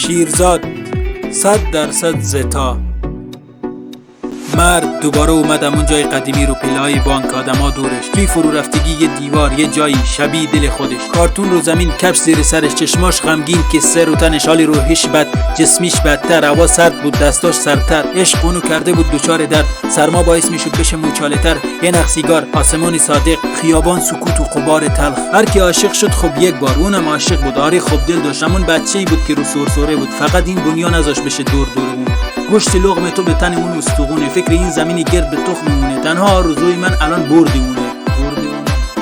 شیرزاد 100% زتا. مرد دوباره اومدم اون جای قدیمی رو، پله‌های بانک، آدما دورش، توی فرو رفتگی یه دیوار، یه جایی شبیه دل خودش، کارتون رو زمین، کفش زیر سرش، چشماش غمگین، کسه رو تنش، حالی روحیش بد، جسمیش بدتر، هوا سرد بود، دستاش سردتر، عشق اونو کرده بود دچار درد، سرما باعث میشد بشه موچاله تر، یه نخ سیگار، آسمانی صادق، خیابان سکوت و غبار تلخ. هر کی عاشق شد خب یک بار، اونم عاشق بود، آره خب دل داشت، همون بچه‌ای بود که رو سرسره بود، فقط این دنیا نذاش بشه دور اون. گوشت لقمه تو به تن اون استخونه، فکر این زمینی گرد به تخم میمونه، تنها آرزوی من الان بردی اونه.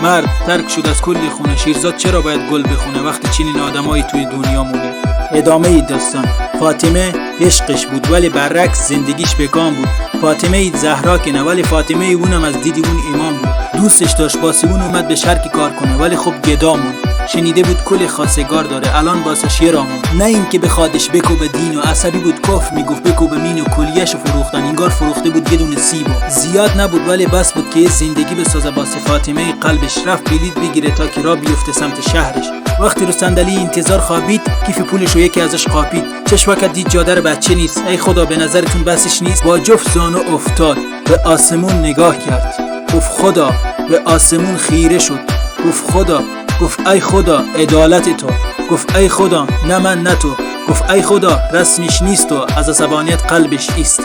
مرد ترک شد از کلی خونه، شیرزاد چرا باید گل بخونه وقتی چنین آدمایی توی دنیا مونه. ادامه ای داستان. فاطمه عشقش بود ولی برعکس زندگیش بکام بود. فاطمه زهرا که نه، ولی فاطمه اونم از دیدی اون ایمان بود. دوستش داشت واسه اون اومد به شرکی کار کنه، ولی خب گدامون. شنیده بود کل خواستگار داره، الان واسش یه رامون. نه این که بخوادش بکوبه دین و عصبی بود، کف میگفت بکوبه مین و کلیه‌شو فروختن، انگار فروخته بود یه دونه سیبو. زیاد نبود ولی بس بود که یه زندگی بسازه واسه فاطمه. قلبش رفت بلیط بگیره تا که راه بیفته سمت شهرش. وقتی رو صندلی انتظار خوابید، کیف پولشو یکی ازش قاپید. چشمک دید جادر بچه نیست. ای خدا به نظرتون بسش نیست؟ با جفت زانو افتاد، به آسمون نگاه کرد، گفت خدا. به آسمون خیره شد، گفت خدا. گفت ای خدا عدالت تو. گفت ای خدا نه من نه تو. گفت ای خدا رسمیش نیست و از عصبانیت قلبش ایست.